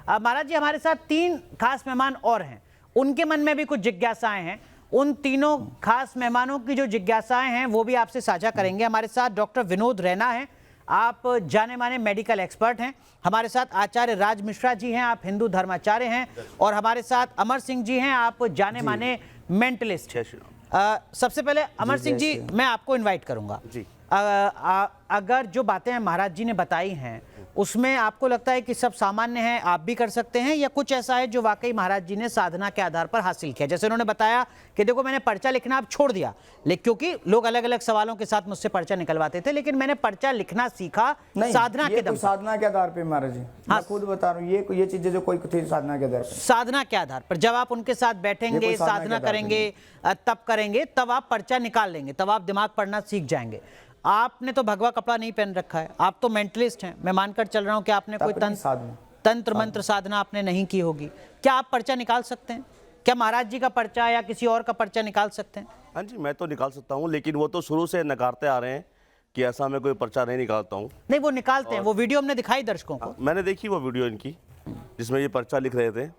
महाराज जी हमारे साथ 3 खास मेहमान और हैं, उनके मन में भी कुछ जिज्ञासाएं हैं। उन तीनों खास मेहमानों की जो जिज्ञासाएं हैं वो भी आपसे साझा करेंगे। हमारे साथ डॉक्टर विनोद रैना हैं, आप जाने माने मेडिकल एक्सपर्ट हैं। हमारे साथ आचार्य राज मिश्रा जी हैं, आप हिंदू धर्माचार्य हैं। और हमारे साथ अमर सिंह जी हैं, आप जाने माने मेंटलिस्ट। सबसे पहले अमर सिंह जी, मैं आपको इन्वाइट करूंगा जी। अगर जो बातें महाराज जी ने बताई हैं उसमें आपको लगता है कि सब सामान्य है, आप भी कर सकते हैं, या कुछ ऐसा है जो वाकई महाराज जी ने साधना के आधार पर हासिल किया? जैसे उन्होंने बताया कि देखो मैंने पर्चा लिखना अब छोड़ दिया, लेकिन क्योंकि लोग अलग अलग सवालों के साथ मुझसे पर्चा निकलवाते थे, लेकिन मैंने पर्चा लिखना सीखा साधना के दम पर। साधना के आधार पर महाराज जी, मैं खुद बता रहा हूँ, ये चीजें जो कोई थी साधना के आधार पर। साधना के आधार पर जब आप उनके साथ बैठेंगे, साधना करेंगे, तब करेंगे, तब आप पर्चा निकाल लेंगे, तब आप दिमाग पढ़ना सीख जाएंगे। आपने तो भगवा कपड़ा नहीं पहन रखा है, आप तो मेंटलिस्ट हैं, मैं मानकर चल रहा हूं कि आपने कोई तंत्र मंत्र साधना आपने नहीं की होगी। क्या आप पर्चा निकाल सकते हैं? क्या महाराज जी का पर्चा या किसी और का पर्चा निकाल सकते हैं? हाँ जी, मैं तो निकाल सकता हूँ, लेकिन वो तो शुरू से नकारते आ रहे हैं कि ऐसा मैं कोई पर्चा नहीं निकालता हूँ। नहीं, वो निकालते हैं, वो वीडियो हमने दिखाई दर्शकों को। मैंने देखी वो वीडियो इनकी जिसमें ये पर्चा लिख रहे थे,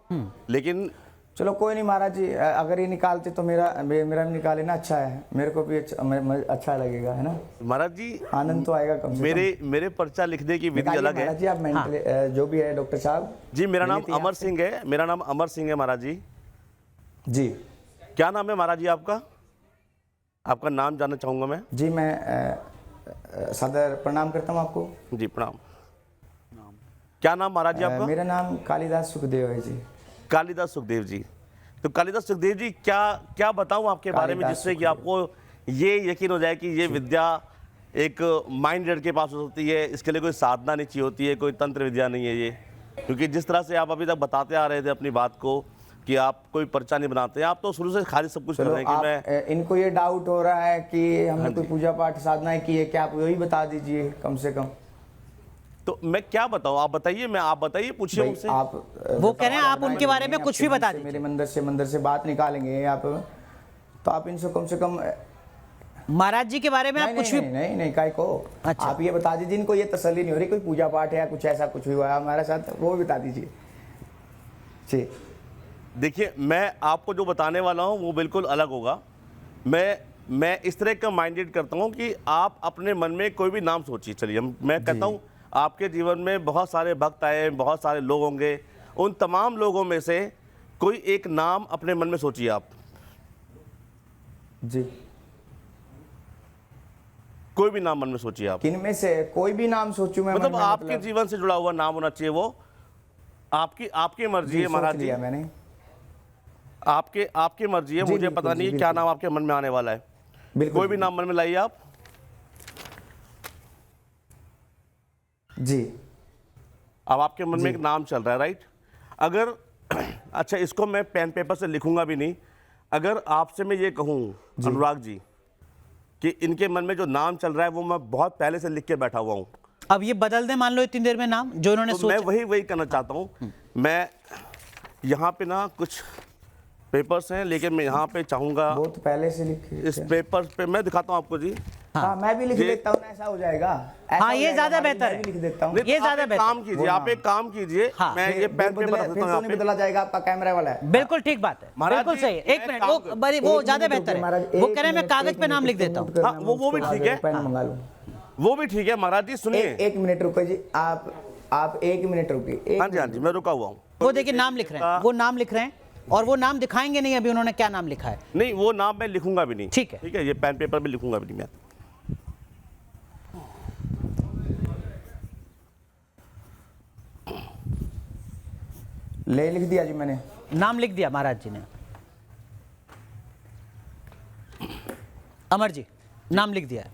लेकिन चलो कोई नहीं महाराज जी, अगर ये निकालते तो मेरा भी निकाले ना, अच्छा है, मेरे को भी अच्छा लगेगा, है ना महाराज जी, आनंद तो आएगा कम से कम। मेरे पर्चा लिखने की विधि अलग है महाराज जी। आप मेंटल जो भी है डॉक्टर साहब जी, मेरा नाम अमर सिंह है, मेरा नाम अमर सिंह है महाराज जी। जी, क्या नाम है महाराज जी आपका? आपका नाम जानना चाहूंगा मैं जी। मैं सादर प्रणाम करता हूँ आपको जी। प्रणाम। क्या नाम महाराज जी आपका? मेरा नाम कालिदास सुखदेव है जी। कालिदास सुखदेव जी। तो कालिदास सुखदेव जी, क्या बताऊं आपके बारे में जिससे कि आपको ये यकीन हो जाए कि ये विद्या एक माइंड रीडर के पास हो सकती है, इसके लिए कोई साधना नहीं चाहिए होती है, कोई तंत्र विद्या नहीं है ये। क्योंकि जिस तरह से आप अभी तक बताते आ रहे थे अपनी बात को कि आप कोई पर्चा नहीं बनाते, आप तो शुरू से खाली सब कुछ कर रहे हैं कि मैं, इनको ये डाउट हो रहा है कि हमने कोई पूजा पाठ साधना की है, क्या आप वही बता दीजिए कम से कम। तो मैं क्या बताऊं, आप बताइए, आप बताइए, पूछिए उनसे। आप वो कह रहे हैं आप उनके बारे में कुछ भी बता दीजिए। मेरे मंदिर से बात निकालेंगे आप, तो आप इनसे कम से कम महाराज जी के बारे में आप कुछ भी नहीं काय को। अच्छा, आप ये बता दीजिए, इनको ये तसल्ली नहीं हो रही कोई पूजा पाठ है या कुछ ऐसा कुछ हुआ है हमारे साथ, वो भी बता दीजिए जी। देखिए, मैं आपको जो बताने वाला हूं वो बिल्कुल अलग होगा। मैं इस तरह का माइंडेड करता हूं कि आप अपने मन में कोई भी नाम सोचिए। चलिए, मैं कहता हूं आपके जीवन में बहुत सारे भक्त आए, बहुत सारे लोग होंगे, उन तमाम लोगों में से कोई एक नाम अपने मन में सोचिए आप जी। कोई भी नाम मन में सोचिए आप। किनमें से कोई भी नाम सोचूं मैं? मतलब आपके जीवन से जुड़ा हुआ नाम होना चाहिए, वो आपकी मर्जी है महाराज जी। मैंने आपकी मर्जी है, मुझे पता नहीं क्या नाम आपके मन में आने वाला है। कोई भी नाम मन में लाइए आप जी। अब आपके मन में एक नाम चल रहा है, राइट? अगर अच्छा, इसको मैं पेन पेपर से लिखूंगा भी नहीं। अगर आपसे मैं ये कहूं अनुराग जी कि इनके मन में जो नाम चल रहा है वो मैं बहुत पहले से लिख के बैठा हुआ हूं, अब ये बदल दे मान लो इतनी देर में नाम जो इन्होंने तो मैं वही करना चाहता हूं। मैं यहाँ पे ना कुछ पेपर्स हैं, लेकिन मैं यहाँ पे चाहूंगा बहुत पहले से लिखे इस पेपर पे मैं दिखाता हूँ आपको जी। हाँ, मैं भी लिख लेता हूँ, ऐसा हो जाएगा। हाँ, ये ज्यादा बेहतर है, लिख देता हूँ, ये ज्यादा बेहतर। काम कीजिए, आप एक काम कीजिए, मैं ये पेन पेपर रखता हूँ, नहीं बदला जाएगा, आपका कैमरा वाला है। बिल्कुल ठीक बात है, बिल्कुल सही है। एक मिनट, वो ज्यादा बेहतर है। वो कह रहे हैं मैं कागज पे नाम लिख देता हूँ। वो भी ठीक है, पेन मंगा लूँ, वो भी ठीक है महाराज जी। सुनिए, एक मिनट रुको जी, आप 1 मिनट रुकिए। हाँ जी, मैं रुका हुआ हूँ। वो देखिए नाम लिख रहे हैं, वो नाम लिख रहे हैं, और वो नाम दिखाएंगे नहीं अभी उन्होंने क्या नाम लिखा है। नहीं, वो नाम मैं लिखूंगा भी नहीं। ठीक है, ठीक है, ये पेन पेपर में लिखूंगा भी नहीं मैं। लिख दिया जी मैंने, नाम लिख दिया महाराज जी ने। अमर जी, नाम लिख दिया है।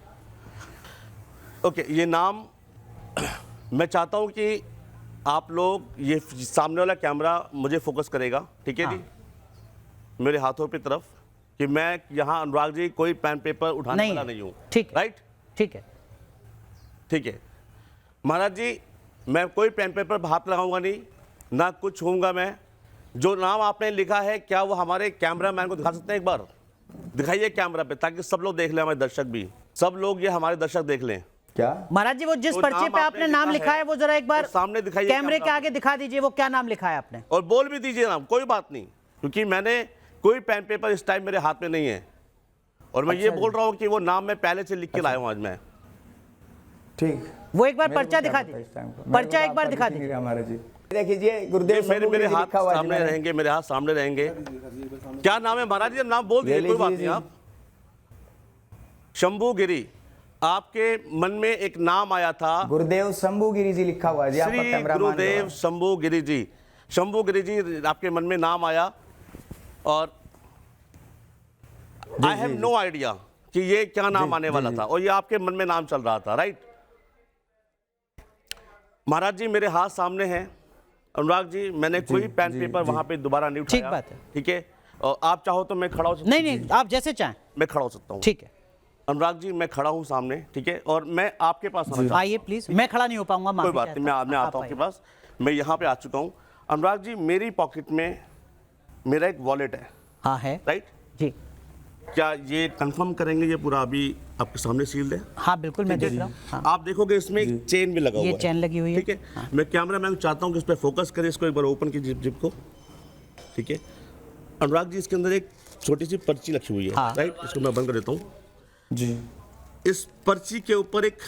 ओके, ये नाम मैं चाहता हूं कि आप लोग, ये सामने वाला कैमरा मुझे फोकस करेगा, ठीक है जी, मेरे हाथों की तरफ, कि मैं यहाँ अनुराग जी कोई पेन पेपर उठाने वाला नहीं हूँ। ठीक है, राइट? ठीक है, ठीक है महाराज जी, मैं कोई पेन पेपर पर हाथ लगाऊंगा नहीं, ना कुछ होऊंगा मैं। जो नाम आपने लिखा है, क्या वो हमारे कैमरा मैन को दिखा सकते हैं? एक बार दिखाइए कैमरा पे, ताकि सब लोग देख लें, हमारे दर्शक भी, सब लोग ये हमारे दर्शक देख लें। क्या महाराज जी वो जिस तो पर्चे नाम पे आपने आपने नाम लिखा लिखा है वो जरा एक बार तो सामने दिखाइए कैमरे के कैमरा आगे दिखा दीजिए, वो क्या नाम लिखा है आपने। और बोल भी दीजिए नाम, कोई बात नहीं, क्योंकि मैंने कोई पेन पेपर इस टाइम मेरे हाथ में नहीं है और मैं ये बोल रहा हूँ कि वो नाम मैं पहले से लिख के लाया हूँ आज मैं। ठीक, वो एक बार मेरे को पर्चा क्या दिखा पता इस दीजिए, टाइम का। मेरे पर्चा को एक बार आपका दिखा दिख नहीं दीजिए। रहा महाराज जी। देखिए गुरुदेव मेरे शंभू गिरी हाथ लिखा हुआ है जी सामने मैंने। रहेंगे, मेरे हाथ सामने रहेंगे। क्या नाम है महाराज जी? नाम बोल दीजिए, ले कोई बात लीजिए नहीं। जी। आप शंभू गिरी, आपके मन में एक नाम आया था, गुरुदेव शंभू गिरी जी लिखा हुआ है जी। आपका श्री कैमरा गुरुदेव शंभू गिरी जी। शंभू गिरी जी आपके मन में नाम आया और आई हैव नो आइडिया कि ये क्या नाम आने वाला था और ये आपके मन में नाम चल रहा था, राइट? महाराज जी मेरे हाथ सामने हैं, अनुराग जी मैंने कोई पेन पेपर वहां पे दोबारा नहीं उठाया। ठीक बात है। ठीक है, और आप चाहो तो मैं खड़ा हो सकता नहीं नहीं, आप जैसे चाहें। मैं खड़ा हो सकता हूँ। ठीक है, अनुराग जी मैं खड़ा हूँ सामने, ठीक है, और मैं आपके पास आना चाहता हूँ। आइए प्लीज। मैं खड़ा नहीं हो पाऊंगा, कोई माफी बात चाहता नहीं, मैं हूं। आता आप हूँ आपके आइए। पास। मैं यहाँ पे आ चुका हूँ। अनुराग जी मेरी पॉकेट में मेरा एक वॉलेट है, हाँ है राइट? जी। क्या ये कंफर्म करेंगे ये पूरा अभी आपके सामने सील्ड है? हाँ बिल्कुल, मैं देख रहा हूँ। हाँ, आप देखोगे इसमें एक चेन भी लगा हुआ ये है, चेन लगी हुई है। ठीक है। मैं कैमरामैन चाहता हूँ कि इस पर फोकस करें, इसको एक बार ओपन कीजिए जिप को, ठीक है। अनुराग जी इसके अंदर एक छोटी सी पर्ची रखी हुई है, हाँ। राइट? इसको मैं बंद कर देता हूँ। जी। इस पर्ची के ऊपर एक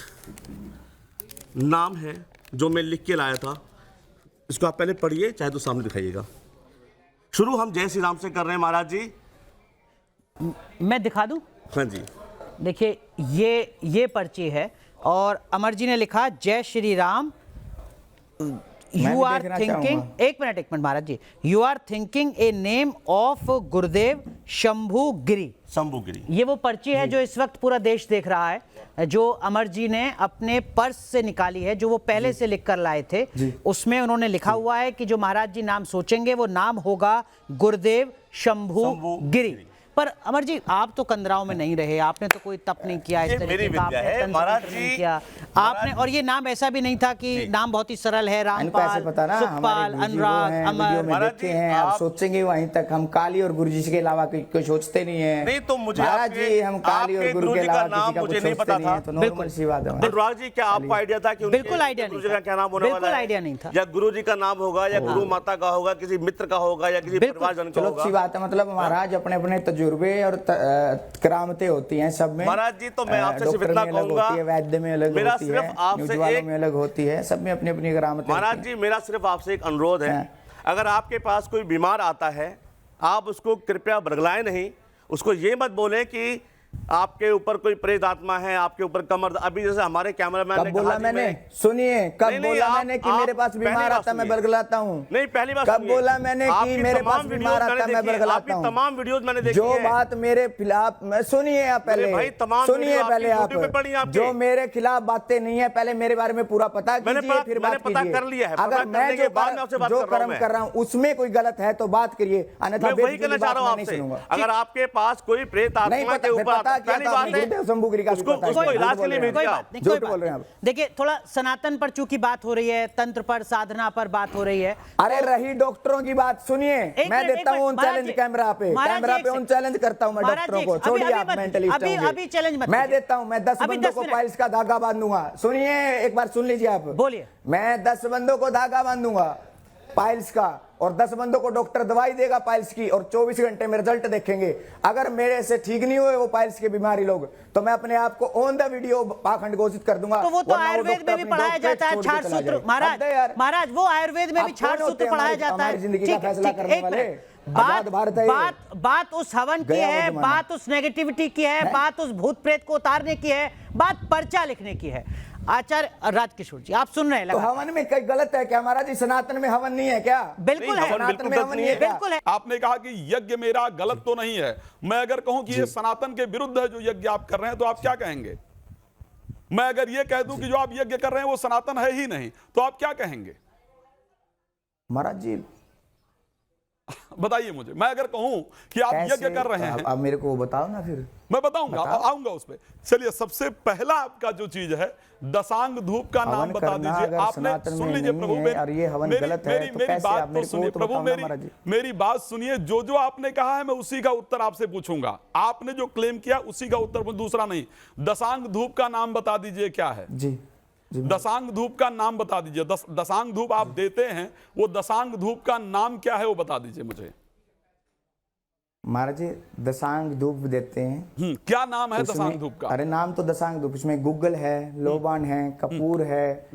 नाम है जो मैं लिख के लाया था, इसको आप पहले पढ़िए, चाहे तो सामने दिखाइएगा। शुरू हम जय श्री राम से कर रहे हैं महाराज जी। मैं दिखा दूं? हाँ जी, देखिए ये पर्ची है और अमर जी ने लिखा जय श्री राम। यू भी आर देखना थिंकिंग, चाहूंगा। एक मिनट महाराज ji, you are thinking a name of Gurudev Shambhu गिरी। शंभू गिरी। ये वो पर्ची है जो इस वक्त पूरा देश देख रहा है, जो अमर जी ने अपने पर्स से निकाली है, जो वो पहले से लिख कर लाए थे। उसमें उन्होंने लिखा हुआ है कि जो महाराज जी नाम सोचेंगे वो नाम होगा गुरुदेव शंभू गिरी। पर अमर जी आप तो कंदराओं में नहीं रहे, आपने तो कोई तप नहीं किया इस ये तरीके मेरी का, विद्या आपने है, तंत्र महाराज मंत्र जी, नहीं किया आपने। और ये नाम ऐसा भी नहीं था कि नाम बहुत ही सरल है, इनको ऐसे रामपाल, पता ना, सुखपाल, हमारे गुरुजी वो अनुराग, हैं, अमर। वीडियो में महाराज देखते जी, हैं, आप आप सोचेंगे वहीं तक हम काली और गुरुजी के अलावा कोई सोचते नहीं है। नहीं तो मुझे महाराज आपके- जी हम काली आपके और गुरु गुरुजी के का अलावा नाम किसी का मुझे कुछ नहीं सोचते पता नहीं है, था। तो नॉर्मल सी बात है। अनुराग जी क्या आपको आइडिया था कि उनके बिल्कुल आइडिया नहीं गुरुजी था। का क्या नाम होने बिल्कुल वाला है? आइडिया नहीं था। या गुरुजी का नाम होगा या गुरु माता का होगा, किसी मित्र का होगा या किसी बिल्कुल। परिवारजन का चलो अच्छी होगा? बात है, मतलब महाराज अपने अपने तजुर्बे और करामतें होती हैं सब में। महाराज जी तो मैं आपसे सिर्फ डॉक्टर इतना में अलग कहूंगा, होती है, वैद्य में अलग मेरा होती सिर्फ है, आपसे न्यूज वालों एक- में अलग होती है, सब में अपनी अपनी करामतें महाराज होती जी मेरा सिर्फ आपसे एक अनुरोध है, हाँ। अगर आपके पास कोई बीमार आता है आप उसको कृपया बरगलाएं नहीं, उसको ये मत बोलें कि आपके ऊपर कोई प्रेत आत्मा है, आपके ऊपर कमर। अभी जैसे हमारे कैमरामैन कब ने बोला कहा, मैंने? मैं- सुनिए, कब नहीं, नहीं, बोला आप- मैंने कि आप मेरे पास पहली बीमार बात आता मैं सुनिए। बरगलाता हूँ? नहीं पहली बात कब सुनिए। बोला मैंने कि आपकी मेरे तमाम पास वीडियोस बीमार मैंने आता मैं देखी है, बरगलाता आपकी हूँ? तमाम वीडियोस मैंने देखी जो है। बात मेरे खिलाफ, सुनिए आप पहले, भाई तमाम सुनिए वीडियो पहले आपकी आप, YouTube पे पड़ी हैं आपके। जो मेरे खिलाफ बातें नहीं है पहले मेरे बारे में पूरा पता कीजिए, फिर बात पता कीजिए। कर लिया है, पता अगर करने मैं के बाद में आपसे बात जो कर रहा हूं कर्म मैं। कर रहा हूँ उसमें कोई गलत है तो बात करिए, अन्यथा मैं वही बेफिजूल कहना चाह बात रहा हूँ मैं नहीं आपसे, सुनूंगा। अगर आपके पास कोई प्रेत नहीं आत्मा पता, के फिर ऊपर पता किया पहली था, बात है गुरुदेव शंभू गिरी का भी उसको पता है। उसको इलाज के लिए भेज कोई दिया। बात नहीं, झूठ कोई बात बोल रहे हैं नहीं। देखिए थोड़ा सनातन पर चूंकि बात हो रही है, तंत्र पर, साधना पर बात हो रही है। अरे रही डॉक्टरों की बात, सुनिए मैं मिनट, देता हूँ महाराज चैलेंज जी, कैमरा पे, महाराज जी, एक ऑन सेकंड। चैलेंज करता हूँ मैं महाराज डॉक्टरों जी, को, अभी- छोड़िए अभी आप मत- मेंटलिस्ट अभी- होंगे। अभी challenge मत मैं कीजिए। देता हूँ, मैं 10 अभी बंदों 10 को मिनट। पाइल्स का धागा बांधूंगा। सुनिए एक बार सुन लीजिए आप, बोलिए। मैं 10 बंदों को धागा बांधूंगा पाइल्स का और 10 बंदों को डॉक्टर दवाई देगा पाइल्स की और 24 घंटे में रिजल्ट देखेंगे। अगर मेरे से ठीक नहीं हुए वो पाइल्स के बीमारी लोग तो मैं अपने आप को ऑन द वीडियो पाखंड घोषित कर दूंगा। तो वो तो वरना आयुर्वेद डॉक्टर में भी अपनी पढ़ाया डॉक्टरेट जाता है छोड़ के छाट चला सूत्र। जाए। महाराज हद है यार। महाराज वो आयुर्वेद में भी आप छाट कौन होते सूत्र हैं पढ़ाया हमारी- जाता है। हमारी जिंदगी का ठीक है, फैसला ठीक है, करने एक वाले? मिनट। आजाद भारत है ये। बात उस हवन की गया वो है, जमाना। बात उस नेगेटिविटी की है, बात उस भूत प्रेत को उतारने की है, बात पर्चा लिखने की है। आचार्य राजकिशोर जी आप सुन रहे हैं तो लगा? हवन में कहीं गलत है क्या महाराज जी? सनातन में हवन नहीं है क्या? बिल्कुल नहीं, है, हवन सनातन बिल्कुल में गलत हवन नहीं नहीं है है। क्या? बिल्कुल है। आपने कहा कि यज्ञ मेरा गलत तो नहीं है। मैं अगर कहूं कि ये सनातन के विरुद्ध है जो यज्ञ आप कर रहे हैं तो आप क्या कहेंगे? मैं अगर ये कह दूं कि जो आप यज्ञ कर रहे हैं वो सनातन है ही नहीं तो आप क्या कहेंगे? महाराज जी बताइए मुझे, मैं अगर कहूं कि आप यज्ञ कर रहे हैं, अब मेरे को वो बताओ ना, फिर मैं बताऊंगा, आऊंगा उस पे। चलिए, सबसे पहला आपका जो चीज है, दशांग धूप का नाम बता दीजिए। आपने सुन लीजिए प्रभु, मेरी बात तो सुनिए प्रभु, मेरी बात सुनिए। जो जो आपने कहा है मैं उसी का उत्तर आपसे पूछूंगा। आपने जो क्लेम किया उसी का उत्तर, दूसरा नहीं। दशांग धूप का नाम बता दीजिए क्या है। जी, दशांग धूप का नाम बता दीजिए। दशांग धूप आप देते हैं, वो दशांग धूप का नाम क्या है वो बता दीजिए मुझे। महाराज जी, दशांग धूप देते हैं। क्या नाम है दशांग धूप का? अरे नाम तो दशांग धूप, इसमें गूगल है, लोबान है, कपूर है,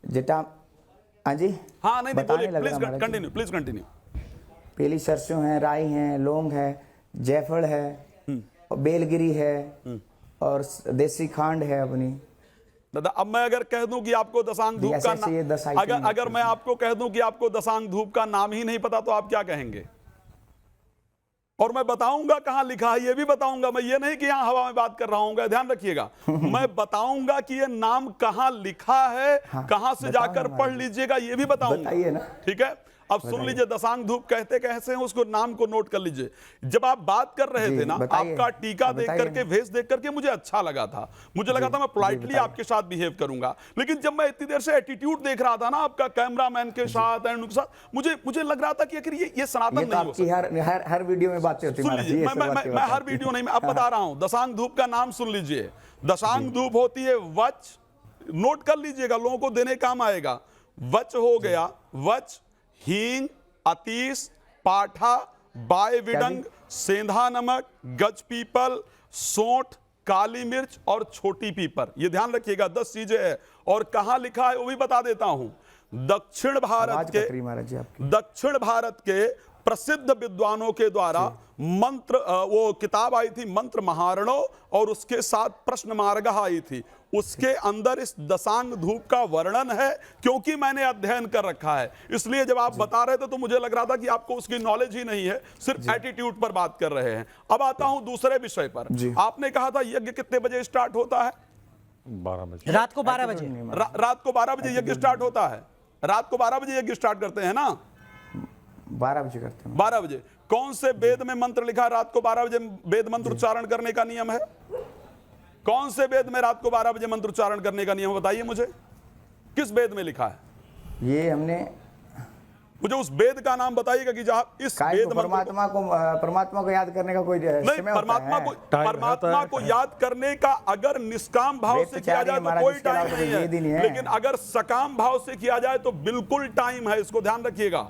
जटा। हाँ जी, हाँ, नहीं बोलिए, प्लीज कंटिन्यू, प्लीज कंटिन्यू। पीली सरसों है, राई है, लौंग है, जायफल है, बेलगिरी है, और देसी खांड है अपनी। दादा, अब मैं अगर कह दूं कि आपको दशांग धूप का नाम, अगर मैं आपको कह दूं कि आपको दशांग धूप का नाम ही नहीं पता तो आप क्या कहेंगे? और मैं बताऊंगा कहां लिखा है, ये भी बताऊंगा। मैं ये नहीं कि यहां हवा में बात कर रहा हूं, ध्यान रखिएगा। मैं बताऊंगा कि ये नाम कहां लिखा है, कहां से जाकर पढ़ लीजिएगा, ये भी बताऊंगा। बताइए ना। ठीक है, अब सुन लीजिए, दशांग धूप कहते कैसे हैं उसको, नाम को नोट कर लीजिए। जब आप बात कर रहे थे ना, आपका टीका देख करके, भेष देख करके मुझे अच्छा लगा था। मुझे लगा था मैं पोलाइटली आपके साथ बिहेव करूंगा, लेकिन जब मैं इतनी देर से एटीट्यूड देख रहा था ना आपका, कैमरामैन के साथ एंड उनके साथ, मुझे लग रहा था कि आखिर ये सनातन नहीं हो सकता। हर वीडियो में बातें होती हैं। सुन लीजिए, मैं हर वीडियो नहीं, मैं अब बता रहा हूं। दशांग धूप का नाम सुन लीजिए। दशांग धूप होती है वच, नोट कर लीजिएगा, लोगों को देने काम आएगा। वच हो गया, वच, हींग, अतीस, पाठा, बाय विडंग, सेंधा नमक, गज पीपल, सोंठ, काली मिर्च और छोटी पीपर। ये ध्यान रखिएगा, 10 चीजें हैं। और कहां लिखा है वो भी बता देता हूं। दक्षिण भारत के प्रसिद्ध विद्वानों के द्वारा मंत्र, वो किताब आई थी मंत्र महारणो, और उसके साथ प्रश्न मार्ग आई थी। उसके अंदर इस दशांग धूप का वर्णन है, क्योंकि मैंने अध्ययन कर रखा है। इसलिए जब आप बता रहे थे तो मुझे लग रहा था कि आपको उसकी नॉलेज ही नहीं है, सिर्फ एटीट्यूड पर बात कर रहे हैं। अब आता हूं दूसरे विषय पर। आपने कहा था यज्ञ कितने बजे स्टार्ट होता है? 12 बजे, रात को 12 बजे। रात को 12 बजे यज्ञ स्टार्ट होता है। रात को 12 बजे यज्ञ स्टार्ट करते हैं ना? 12 बजे करते हैं। 12 बजे। कौन से वेद में मंत्र लिखा है रात को 12 बजे वेद मंत्र उच्चारण करने का नियम है? कौन से वेद में रात को 12 बजे मंत्र उच्चारण करने का नियम, बताइए मुझे, किस वेद में लिखा है? ये हमने, मुझे उस वेद का नाम बताइएगा कि जहां इस वेद परमात्मा को याद करने का कोई नहीं, परमात्मा को याद करने का अगर निष्काम भाव से किया जाए तो कोई टाइम नहीं है, लेकिन अगर सकाम भाव से किया जाए तो बिल्कुल टाइम है। इसको ध्यान रखिएगा।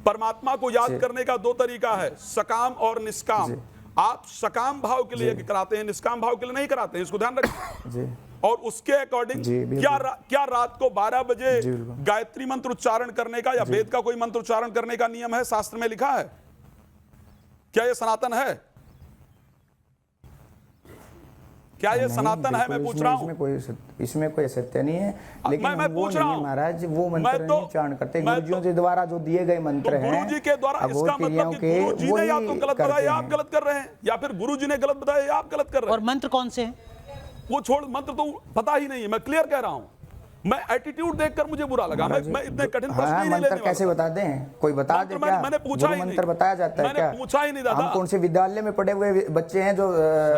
परमात्मा को याद करने का 2 तरीका है, सकाम और निष्काम। आप सकाम भाव के लिए कराते हैं, निष्काम भाव के लिए नहीं कराते हैं, इसको ध्यान रखिए। और उसके अकॉर्डिंग क्या रात को 12 बजे गायत्री मंत्र उच्चारण करने का या वेद का कोई मंत्र उच्चारण करने का नियम है, शास्त्र में लिखा है? क्या यह सनातन है? क्या ये सनातन है? मैं पूछ रहा हूं। इसमें कोई सत्य नहीं है, लेकिन मैं पूछ रहा हूं महाराज, वो मंत्र नहीं उच्चारण करते। गुरुजियों के द्वारा जो दिए गए मंत्र हैं, गुरुजी के द्वारा, इसका मतलब कि गुरुजी ने या तो गलत बताया या आप गलत कर रहे हैं, या फिर गुरुजी ने गलत बताया या आप गलत कर रहे हैं। और मंत्र कौन से हैं? वो छोड़, मंत्र तो पता ही नहीं है। मैं क्लियर कह रहा हूं। मैं एटीट्यूड देखकर मुझे बुरा लगा। मैं इतने कठिन प्रश्न नहीं लेने वाला। कैसे बता दें? कोई बता दे क्या? मैंने पूछा ही नहीं। मंत्र बताया जाता है क्या? मैंने पूछा ही नहीं दादा। हम कौन से विद्यालय में पढ़े हुए बच्चे हैं जो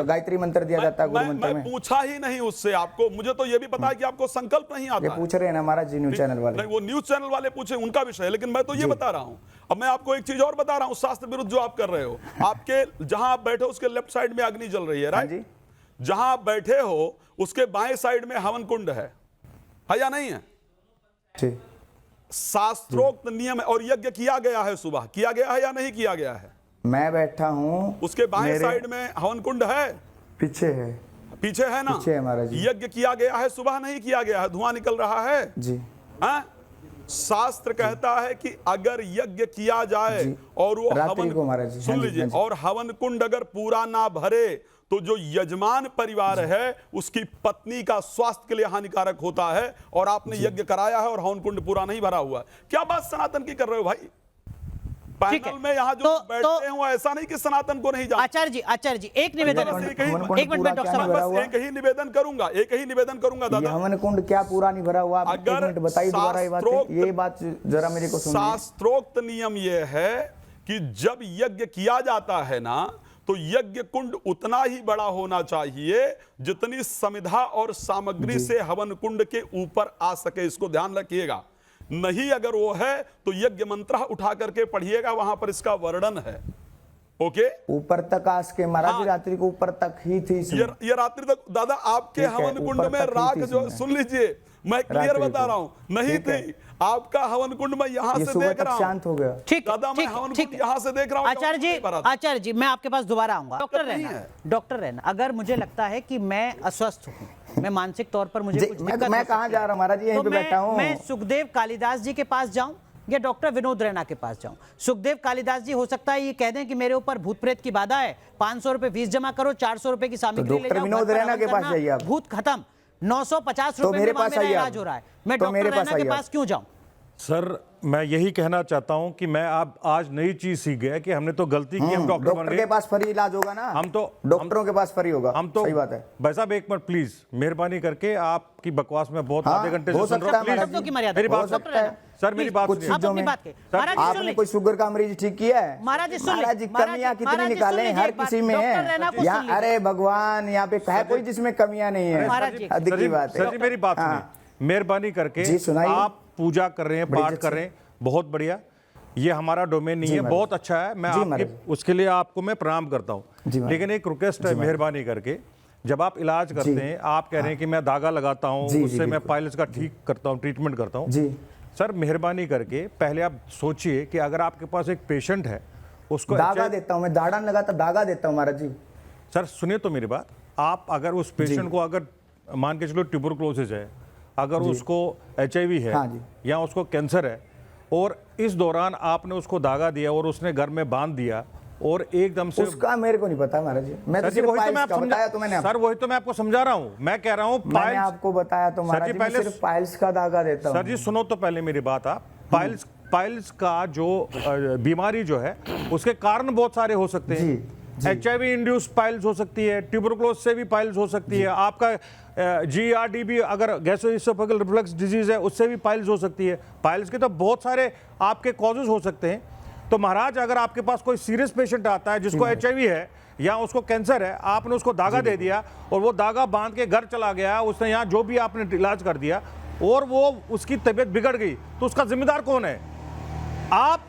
गायत्री मंत्र दिया जाता है गुरु मंत्र में? मैं पूछा ही नहीं उससे आपको। मुझे तो ये भी पता है कि आपको संकल्प नहीं आता। ये पूछ रहे हैं ना महाराज जी, न्यूज चैनल वाले। वो न्यूज चैनल वाले पूछे, उनका विषय है, लेकिन मैं तो ये बता रहा हूं। अब मैं आपको एक चीज और बता रहा हूं, शास्त्र विरुद्ध जो आप कर रहे हो। आपके जहां आप बैठे हो उसके लेफ्ट साइड में अग्नि जल रही है, राइट? जहां आप बैठे हो उसके बाएं साइड में हवन कुंड है या नहीं है? शास्त्रोक्त नियम है। और यज्ञ किया गया है, सुबह किया गया है या नहीं किया गया है? मैं बैठा हूं, उसके बाएं साइड में हवन कुंड है, पीछे है। पीछे है ना? पीछे है महाराज। यज्ञ किया गया है, सुबह नहीं किया गया है, धुआं निकल रहा है जी। शास्त्र कहता है कि अगर यज्ञ किया जाए और वो हवन, सुन लीजिए, और हवन कुंड अगर पूरा ना भरे तो जो यजमान परिवार है उसकी पत्नी का स्वास्थ्य के लिए हानिकारक होता है। और आपने यज्ञ कराया है और हवन कुंड पूरा नहीं भरा हुआ। क्या बात सनातन की कर रहे हो भाई? पैनल में यहाँ जो बैठते हैं वो ऐसा नहीं कि सनातन को नहीं जानते। आचार्य जी एक निवेदन, एक मिनट डॉक्टर साहब, बस एक ही निवेदन करूंगा, दादा। हवन कुंड क्या पूरा नहीं भरा हुआ? अगर बताइए दोबारा ये बात जरा मेरे को सुनिए। शास्त्रोक्त नियम ये है कि जब यज्ञ किया जाता है ना, तो यज्ञ कुंड उतना ही बड़ा होना चाहिए जितनी समिधा और सामग्री से हवन कुंड के ऊपर आ सके। इसको ध्यान रखिएगा। नहीं अगर वो है तो यज्ञ मंत्र उठा करके पढ़िएगा, वहां पर इसका वर्णन है। ओके, ऊपर तक आस के महाराज जी, रात्रि को ऊपर तक ही थी ये रात्रि तक दादा आपके हवन कुंड में राख जो, सुन लीजिए मैं क्लियर बता रहा हूं, नहीं थी आपका हवन कुंड में यहां से देख रहा हूं, शांत हो गया। ठीक दादा मैं हवन कुंड यहां से देख रहा हूं। आचार्य जी मैं आपके पास दोबारा आऊंगा। डॉक्टर रहना, अगर मुझे लगता है कि मैं अस्वस्थ हूं, मैं मानसिक तौर पर मुझे कुछ दिक्कत, मैं कहां जा रहा हूं महाराज जी, यहीं पे बैठा हूं। मैं सुखदेव कालिदास जी के पास जाऊं या डॉक्टर विनोद रैना के पास जाऊं? सुखदेव कालिदास जी हो सकता है ये कह दें कि मेरे ऊपर भूत प्रेत की बाधा है, 500 रुपए फीस जमा करो, 400 रुपए की सामग्री ले जाओ, विनोद रैना के पास जाइए आप। भूत खत्म, 950 रुपए में मेरा इलाज हो रहा है, मैं डॉक्टर रैना के पास क्यों जाऊं? सर मैं यही कहना चाहता हूं कि मैं आप आज नई चीज सीख गया कि हमने तो गलती की, हम डॉक्टर बन गए। के पास फ्री इलाज होगा ना, हम तो डॉक्टरों के पास फ्री होगा। हम तो सही बात है भाई साहब, एक मिनट प्लीज, मेहरबानी करके आपकी बकवास में बहुत आधे घंटे से सुन रहा हूं, प्लीज मेरी बात सर, मेरी बात कुछ चीजों में आपने कोई शुगर का मरीज ठीक किया है महाराज जी? कमियां कितनी निकाले, हर किसी में है यहाँ। अरे भगवान, यहाँ पे है कोई जिसमें कमियां नहीं है? अधिक की बात है। सर जी मेरी बात सुनिए, मेहरबानी करके आप पूजा कर रहे हैं, पाठ कर रहे हैं, बहुत बढ़िया, ये हमारा डोमेन नहीं है, बहुत अच्छा है, मैं आपके उसके लिए आपको मैं प्रणाम करता हूँ। लेकिन एक रिक्वेस्ट है, मेहरबानी करके जब आप इलाज करते हैं, आप कह रहे हैं कि मैं धागा लगाता हूँ, उससे मैं पाइल्स का ठीक करता हूँ, ट्रीटमेंट करता हूँ। सर मेहरबानी करके पहले आप सोचिए कि अगर आपके पास एक पेशेंट है, उसको धागा देता हूँ मैं, दाढ़ा लगाता धागा देता हूँ महाराज जी। सर सुनिए तो मेरी बात, आप अगर उस पेशेंट को अगर मान के चलो ट्यूबरकुलोसिस है, अगर उसको HIV है या उसको कैंसर है, और इस दौरान आपने उसको धागा दिया और उसने घर में बांध दिया और एकदम से, उसका मेरे को नहीं पता महाराज जी, मैं तो सिर्फ पाइल्स का बताया तो मैंने। सर वही तो मैं आपको समझा रहा हूँ, मैं कह रहा हूँ मैंने आपको बताया तो महाराज जी, मैं सिर्फ पाइल्स का धागा देता हूँ। सर जी सुनो तो पहले मेरी बात, आप पाइल्स का जो बीमारी जो है उसके कारण बहुत सारे हो सकते हैं। HIV इंड्यूस पाइल्स हो सकती है, ट्यूबरकुलोसिस से भी पाइल्स हो सकती है, आपका GERD अगर गैस्ट्रोएसोफेगल रिफ्लक्स डिजीज है उससे भी पाइल्स हो सकती है। पाइल्स के तो बहुत सारे आपके कॉजेज हो सकते हैं। तो महाराज अगर आपके पास कोई सीरियस पेशेंट आता है जिसको HIV है या उसको कैंसर है, आपने उसको धागा दे दिया और वो धागा बांध के घर चला गया, उसने यहाँ जो भी आपने इलाज कर दिया और वो उसकी तबीयत बिगड़ गई, तो उसका जिम्मेदार कौन है? आप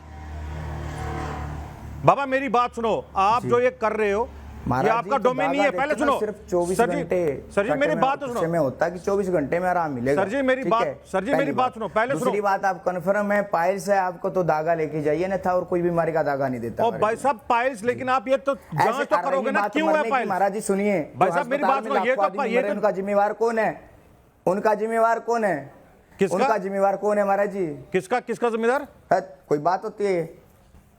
बाबा मेरी बात सुनो, आप जो ये कर रहे हो ये आपका डोमेन नहीं है। पहले सुनो सिर्फ 24 घंटे सर जी मेरी बात तो सुनो, में होता है कि 24 घंटे में आराम मिलेगा। सर जी मेरी बात सुनो, पहले सुनो। दूसरी बात, आप कंफर्म है पाइल्स है आपको तो धागा लेके जाइए, ना था और कोई बीमारी का धागा नहीं देता। और भाई साहब पाइल्स, लेकिन आप ये तो जांच तो करोगे ना क्यों है पाइल्स? महाराज जी सुनिए भाई साहब मेरी बात सुनो, ये तो उनका जिम्मेवार कौन है? उनका जिम्मेवार कौन है? उनका जिम्मेवार कौन है महाराज जी? किसका जिम्मेदार? कोई बात होती है?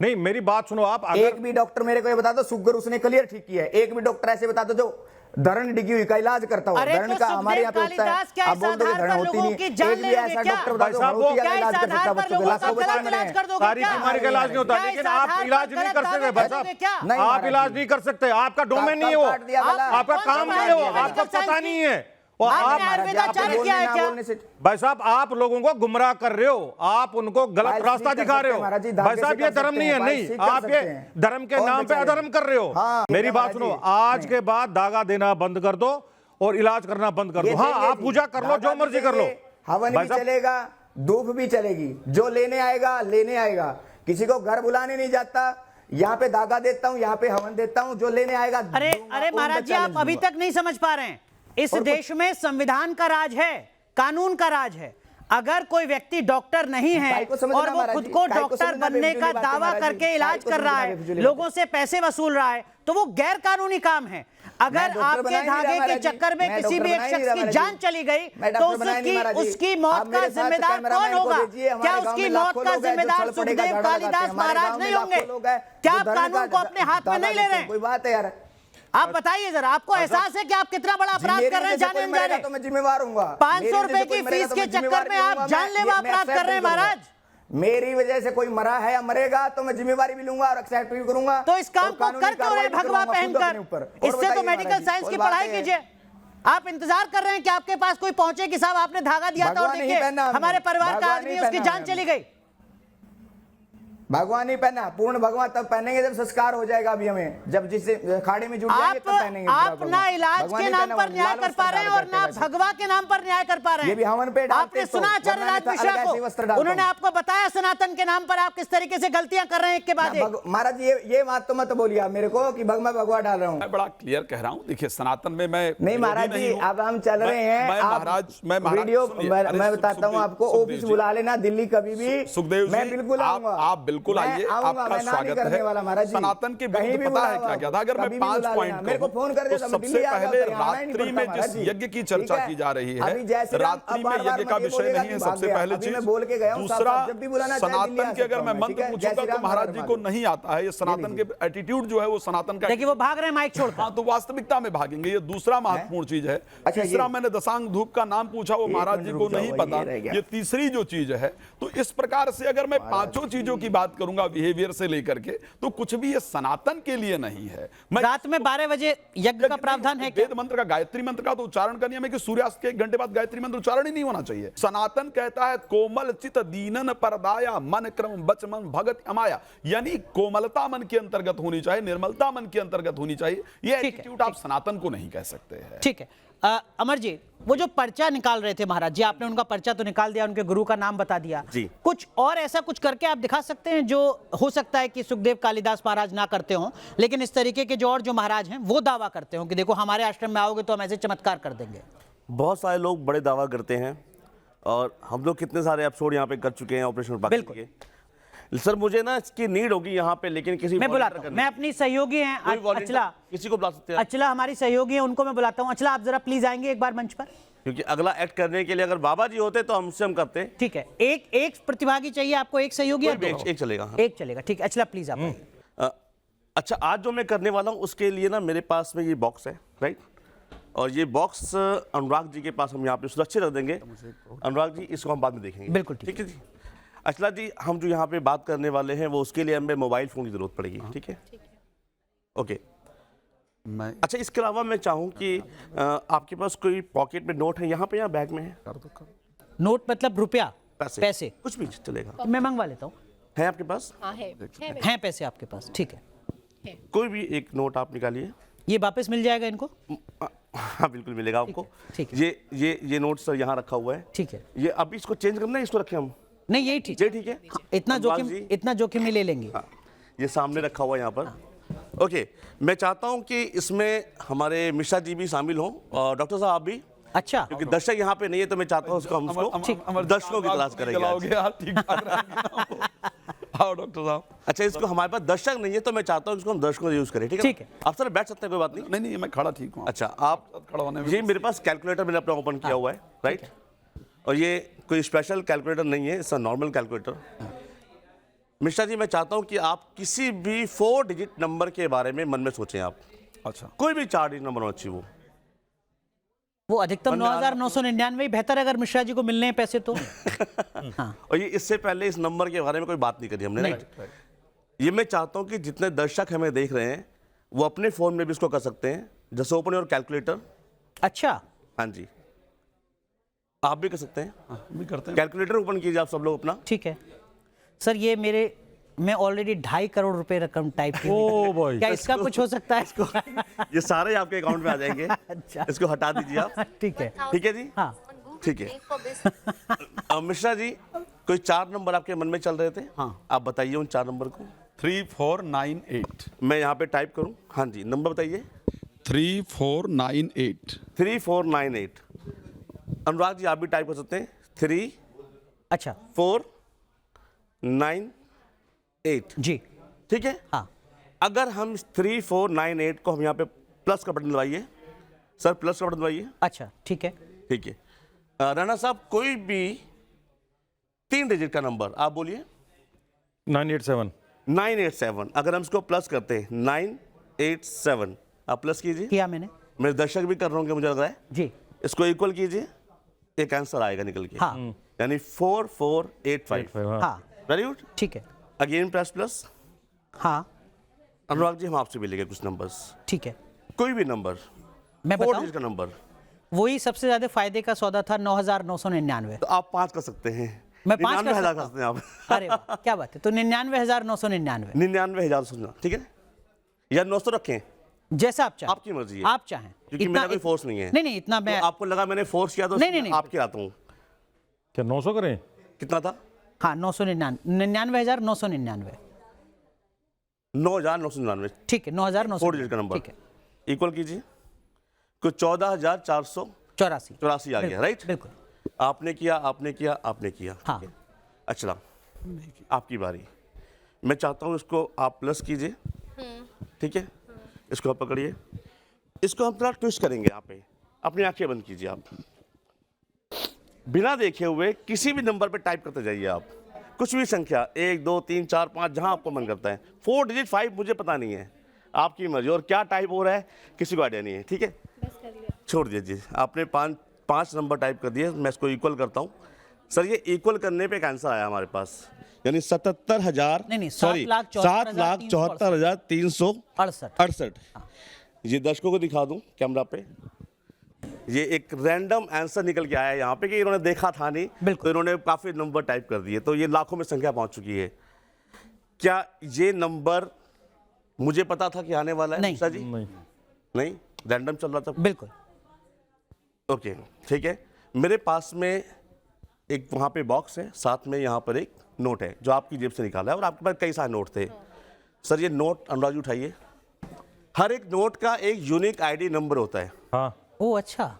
नहीं मेरी बात सुनो आप, एक भी डॉक्टर मेरे को ये बता दो शुगर उसने क्लियर ठीक किया है? एक भी डॉक्टर ऐसे बता दो जो धरण डिगी हुई का इलाज करता हो? धरण का हमारे यहाँ पे होता है, आप बोल दो धरण होती नहीं, एक भी ऐसा डॉक्टर बता दो होती है इलाज कर सकता बच्चों को, लाखों बच्चे मर रहे हैं। सारी बीमारी का इलाज नहीं होता, लेकिन आप इलाज नहीं कर सकते भाई साहब, आप इलाज नहीं कर सकते, आपका डोमेन नहीं है वो, आपका काम नहीं है वो, आपको पता नहीं है। और आप भाई साहब आप लोगों को गुमराह कर रहे हो, आप उनको गलत रास्ता दिखा रहे हो। भाई साहब ये धर्म नहीं है, नहीं, आप ये धर्म के नाम पे अधर्म कर रहे हो। मेरी बात सुनो, आज के बाद धागा देना बंद कर दो और इलाज करना बंद कर दो। हाँ आप पूजा कर लो, जो मर्जी कर लो, हवन भी चलेगा, धूप भी चलेगी, जो लेने आएगा लेने आएगा, किसी को घर बुलाने नहीं जाता, यहाँ पे धागा देता हूँ, यहाँ पे हवन देता हूँ, जो लेने आएगा। अरे महाराज जी आप अभी तक नहीं समझ पा रहे हैं, इस देश में संविधान का राज है, कानून का राज है। अगर कोई व्यक्ति डॉक्टर नहीं है और वो खुद को डॉक्टर बनने का दावा करके इलाज कर रहा है, लोगों से पैसे वसूल रहा है, तो वो गैर कानूनी काम है। अगर आपके धागे के चक्कर में किसी भी एक शख्स की जान चली गई तो उसकी मौत का जिम्मेदार कौन होगा? क्या उसकी मौत का जिम्मेदार सुखदेव कालिदास महाराज नहीं होंगे? क्या आप कानून को अपने हाथ में नहीं ले रहे? कोई बात है यार, आप बताइए जरा, आपको एहसास है कि आप कितना बड़ा अपराध कर रहे हैं जाने अनजाने? तो मैं जिम्मेवार हूँगा। 500 रुपए की फीस के चक्कर में आप जानलेवा अपराध कर रहे हैं महाराज। मेरी वजह से कोई मरा है या मरेगा तो मैं जिम्मेवारी भी लूंगा और एक्सेप्ट भी करूंगा। तो इस काम को कर क्यों रहे भगवा पहनकर? इससे तो मेडिकल साइंस की पढ़ाई कीजिए। आप इंतजार कर रहे हैं कि आपके पास कोई पहुंचे कि साहब आपने धागा दिया था और देखिए हमारे परिवार का आदमी उसकी जान चली गई। भगवान ही पहना, पूर्ण भगवान तब पहनेंगे जब संस्कार हो जाएगा। अभी हमें जब जिससे खाड़ी में जुट जाएंगे तब पहनेंगे। आप ना इलाज के नाम पर न्याय कर पा रहे हैं और ना भगवा के नाम पर न्याय कर पा रहे हैं। ये भी हवन पे डालते आपने तो, सुना आचार्य वरना राज मैं मिश्रा अलग ऐसे वस्त्र को, डालता उन्होंने हूं। आपको बताया सनातन के नाम पर आप किस तरीके से गलतियां कर रहे हैं एक के बाद एक। महाराज ये बात तो मत बोलिए आप मेरे को कि मैं भगवा डाल रहा हूँ। मैं बड़ा क्लियर कह रहा हूँ। देखिए सनातन में मैं नहीं महाराज जी, अब हम चल रहे हैं। मैं महाराज वीडियो सुनिए, मैं बताता हूँ आपको, सुखदेव ऑफिस जी, बुला लेना दिल्ली कभी भी, सुखदेव मैं जी, बिल्कुल आऊंगा। आप बिल्कुल आइए, आपका स्वागत है। सनातन के विरुद्ध पता है क्या क्या था? अगर मैं 5 पॉइंट कहूं तो सबसे पहले रात्रि में जिस यज्ञ की चर्चा की जा रही है, रात्रि में यज्ञ का विषय नहीं है सबसे पहले चीज। दूसरा, सनातन के अगर मैं मंत्र पूछूंगा तो महाराज जी को नहीं आता है। ये सनातन के एटीट्यूड जो है वो सनातन का, देखिए वो भाग रहे हैं माइक छोड़कर। हाँ, तो वास्तविकता में भागेंगे। ये दूसरा महत्वपूर्ण चीज है। तीसरा, मैंने दशांग धूप का नाम पूछा, वो महाराज जी को नहीं पता। ये तीसरी जो चीज है। तो इस प्रकार से अगर मैं पांचों चीजों की बात करूंगा बिहेवियर से लेकर के, तो कुछ भी ये सनातन के लिए नहीं है। रात में 12 बजे यज्ञ का प्रावधान है क्या? वेद मंत्र का, गायत्री मंत्र का तो उच्चारण का नियम है कि सूर्यास्त के 1 घंटे बाद गायत्री मंत्र उच्चारण ही नहीं होना चाहिए। सनातन कहता है कोमल चित दीनन परदाया मन क्रम बच मन भगत अमाया, यानी कोमलता मन के अंतर्गत होनी चाहिए, निर्मलता मन के अंतर्गत होनी चाहिए। ये एटीट्यूड आप सनातन को नहीं कह सकते हैं। ठीक है। अमर जी, वो जो पर्चा निकाल रहे थे महाराज जी, आपने उनका पर्चा तो निकाल दिया, उनके गुरु का नाम बता दिया जी। कुछ और ऐसा कुछ करके आप दिखा सकते हैं जो हो सकता है कि सुखदेव कालिदास महाराज ना करते हों, लेकिन इस तरीके के जो और जो महाराज हैं वो दावा करते हो कि देखो हमारे आश्रम में आओगे तो हम ऐसे चमत्कार कर देंगे। बहुत सारे लोग बड़े दावा करते हैं और हम लोग कितने सारे एपिसोड यहाँ पे कर चुके हैं ऑपरेशन बाकी के। सर मुझे ना इसकी नीड होगी यहाँ पे, लेकिन किसी मैं बुलाता हूँ, मैं अपनी सहयोगी हैं अचला, किसी को बुला सकते हैं? अचला हमारी सहयोगी है, उनको मैं बुलाता हूँ। अचला आप जरा प्लीज आएंगे एक बार मंच पर, क्योंकि अगला एक्ट करने के लिए अगर बाबा जी होते तो हमसे हम करते। ठीक है। एक प्रतिभागी चाहिए आपको, एक सहयोगी या दो? एक चलेगा। हाँ। एक चलेगा, ठीक है। अचला प्लीज आप आइए। अच्छा, आज जो मैं करने वाला हूँ उसके लिए ना मेरे पास में ये बॉक्स है, राइट, और ये बॉक्स अनुराग जी के पास हम यहाँ पे सुरक्षित रख देंगे। अनुराग जी इसको हम बाद में देखेंगे। बिल्कुल ठीक है जी। अचला जी, हम जो यहाँ पे बात करने वाले हैं वो उसके लिए हमें मोबाइल फोन की जरूरत पड़ेगी। ठीक है, ओके। अच्छा, इसके अलावा मैं चाहूँ कि आपके पास कोई पॉकेट में नोट है यहाँ पे या बैग में है? नोट मतलब रुपया? पैसे कुछ भी चलेगा, मैं मंगवा लेता हूँ। है आपके पास? हैं पैसे आपके पास? ठीक है, कोई भी एक नोट आप निकालिए। ये वापस मिल जाएगा इनको? हाँ बिल्कुल मिलेगा आपको। ठीक है। ये नोट सर यहाँ रखा हुआ है। ठीक है। ये अभी इसको चेंज करना है, इसको रखें हम? नहीं, यही ठीक ये ठीक है। हाँ, इतना जोखिम नहीं ले लेंगे। हाँ, ये सामने रखा हुआ है यहाँ पर। ओके, मैं चाहता हूँ कि इसमें हमारे मिश्रा जी भी शामिल हों और डॉक्टर साहब आप भी। अच्छा, क्योंकि दर्शक यहाँ पे नहीं है तो मैं चाहता हूँ उसको हम दर्शकों की तलाश करेंगे आज। हाँ डॉक्टर साहब। अच्छा, इसको हमारे पास दर्शक नहीं है तो मैं चाहता हूँ इसको हम दर्शकों से यूज करें। ठीक है, ठीक है। आप सर बैठ सकते हैं, कोई बात नहीं। नहीं, मैं खड़ा ठीक हूँ। अच्छा, आप खड़ा होने में ये मेरे पास कैलकुलेटर मैंने अपना ओपन किया हुआ है, राइट, और ये कोई स्पेशल कैलकुलेटर नहीं है, it's a normal calculator. Mishra ji, मैं चाहता हूँ कि आप किसी भी 4 डिजिट नंबर के बारे में मन में सोचें आप। अच्छा, कोई भी 4 डिजिट नंबर होना चाहिए वो अधिकतम 9,999 बेहतर है अगर मिश्रा जी को मिलने हैं पैसे तो। हाँ। और ये इससे पहले इस नंबर के बारे में कोई बात नहीं करी हमने, राइट। ये मैं चाहता हूँ कि जितने दर्शक हमें देख रहे हैं वो अपने फोन में भी इसको कर सकते हैं, जैसे ओपन योर कैलकुलेटर। अच्छा, हाँ जी, आप भी कर सकते हैं। भी करते हैं। कैलकुलेटर ओपन कीजिए आप सब लोग अपना। ठीक है सर, ये मैं ऑलरेडी 2.5 करोड़ रुपए रकम टाइप की। ओ भाई, क्या इसका कुछ हो सकता है? ये सारे आपके अकाउंट में आ जाएंगे। अच्छा, इसको हटा दीजिए आप। ठीक है। ठीक है जी, हाँ ठीक है। मिश्रा जी, कोई 4 नंबर आपके मन में चल रहे थे? हाँ, आप बताइए उन 4 नंबर को। 3498। मैं यहाँ पे टाइप करूँ? हाँ जी, नंबर बताइए। 3498। 3498। अनुराग जी आप भी टाइप कर सकते हैं। 3 अच्छा 4 9 8। जी, ठीक है। हाँ, अगर हम 3498 को हम यहाँ पे प्लस का बटन दबाइए सर, प्लस का बटन दबाइए। अच्छा ठीक है। ठीक है। राणा साहब, कोई भी 3 डिजिट का नंबर आप बोलिए। 987। 987। अगर हम इसको प्लस करते हैं 987, आप प्लस कीजिए। किया मैंने। मेरे दर्शक भी कर रहे होंगे मुझे लग रहा है जी। इसको इक्वल कीजिए, एक आंसर आएगा निकल के। हाँ, यानी 4485। हाँ, वेरी गुड। ठीक है। Again press plus. हाँ, अनुराग जी, हम आपसे मिलेंगे कुछ नंबर्स। ठीक है। कोई भी नंबर, मैं 4 बताऊं, डिजिट का नंबर। वही सबसे ज्यादा फायदे का सौदा था 9,999। तो आप 5 कर सकते हैं, मैं 5 कर 99,000 सकता कर सकते हैं आप। हूं। अरे वाह, क्या बात है। तो 99,999 99,000 सुनना, ठीक है या 900 रखें, जैसा आप चाहें, आपकी मर्जी है, आप चाहें। क्योंकि मेरा कोई फोर्स नहीं है। नहीं इतना मैं तो आपको लगा मैंने फोर्स किया तो नहीं। आपके आता हूँ। क्या 900 करें? कितना था? हाँ 99,999 9,999, ठीक है 9,900 4 डिजिट का नंबर, ठीक है इक्वल कीजिए, कुछ 14,484 84 आ गया, राइट? बिल्कुल। आपने किया, आपने किया, आपने किया, हाँ। ठीक है। अच्छा, आपकी बारी। मैं चाहता हूँ इसको आप प्लस कीजिए, ठीक है, इसको आप पकड़िए, इसको हम थोड़ा ट्विस्ट करेंगे। यहाँ पे अपनी आंखें बंद कीजिए, आप बिना देखे हुए किसी भी नंबर पे टाइप करते जाइए। आप कुछ भी संख्या 1 2 3 4 5 जहां आपको मन करता है, 4 डिजिट 5 मुझे पता नहीं है, आपकी मर्जी। और क्या टाइप हो रहा है किसी को आइडिया नहीं है, ठीक है, छोड़ दीजिए। आपने 5 नंबर टाइप कर दिए, मैं इसको इक्वल करता हूँ। सर ये इक्वल करने पे एक आंसर आया हमारे पास, यानी 77,000 नहीं, सॉरी 7,74,368। ये दर्शकों को दिखा दूं कैमरा पे, ये एक रैंडम आंसर निकल के आया है यहाँ पे कि इन्होंने देखा था नहीं, बिल्कुल। तो इन्होंने काफी नंबर टाइप कर दिए, तो ये लाखों में संख्या पहुंच चुकी है। क्या ये नंबर मुझे पता था कि आने वाला है? नहीं। सर जी नहीं, रैंडम चल रहा था, बिल्कुल। ओके, ठीक है। मेरे पास में एक वहाँ पे बॉक्स है, साथ में यहाँ पर एक नोट है जो आपकी जेब से निकाला है, और आपके पास कई सारे नोट थे। सर ये नोट अनुराग जी उठाइए। हर एक नोट का एक यूनिक आईडी नंबर होता है। हाँ, ओ अच्छा,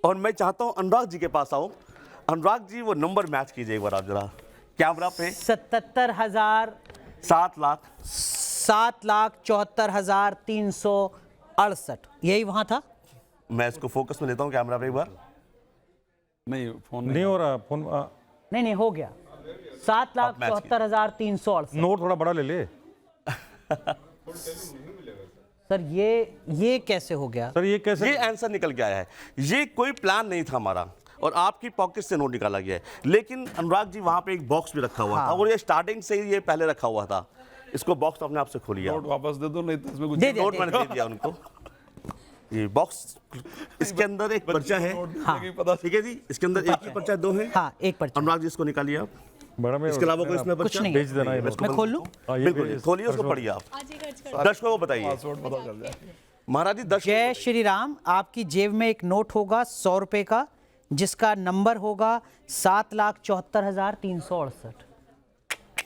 और मैं चाहता हूँ अनुराग जी के पास आओ। अनुराग जी वो नंबर मैच कीजिए एक बार आप जरा कैमरा पे। 77,000 7,74,368 यही वहां था। मैं इसको फोकस में लेता हूँ कैमरा पे एक बार। नहीं फोन नहीं हो रहा फोन। नहीं हो गया 7,74,368। नोट थोड़ा बड़ा ले ले सर ये कैसे हो गया? सर, ये कैसे? ये आंसर निकल के आया है, ये कोई प्लान नहीं था हमारा, और आपकी पॉकेट से नोट निकाला गया है। लेकिन अनुराग जी वहां पे एक बॉक्स भी रखा हुआ था, और ये स्टार्टिंग से ही ये पहले रखा हुआ था। इसको बॉक्स अपने आप से खोलिए। नोट वापस दे दो, नहीं तो इसमें कुछ दे दिया, नोट मैंने दे दिया उनको। ये बॉक्स, इसके अंदर एक पर्चा है, ठीक है जी, इसके अंदर एक ही पर्चा, 2 है। हाँ एक पर्चा। अनुराग जी इसको निकालिए आप। बड़ा में इसके अलावा कोई इसमें कुछ पर्चा नहीं भेज देना है। मैं खोल लूं? बिल्कुल खोलिए, उसको पढ़िए आप, दर्शकों को बताइए। महाराज जी जय श्री राम। आपकी जेब में एक नोट होगा 100 रुपए का, जिसका नंबर होगा 7,74,368।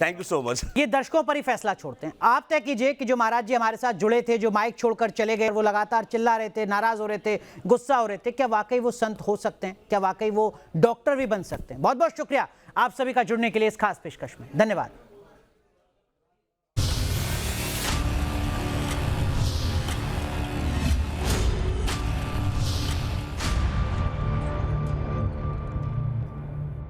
Thank you so much. ये दर्शकों पर ही फैसला छोड़ते हैं। आप तय कीजिए कि जो महाराज जी हमारे साथ जुड़े थे, जो माइक छोड़कर चले गए, वो लगातार चिल्ला रहे थे, नाराज हो रहे थे, गुस्सा हो रहे थे, क्या वाकई वो संत हो सकते हैं? क्या वाकई वो डॉक्टर भी बन सकते हैं? बहुत बहुत शुक्रिया आप सभी का जुड़ने के लिए इस खास पेशकश में। धन्यवाद।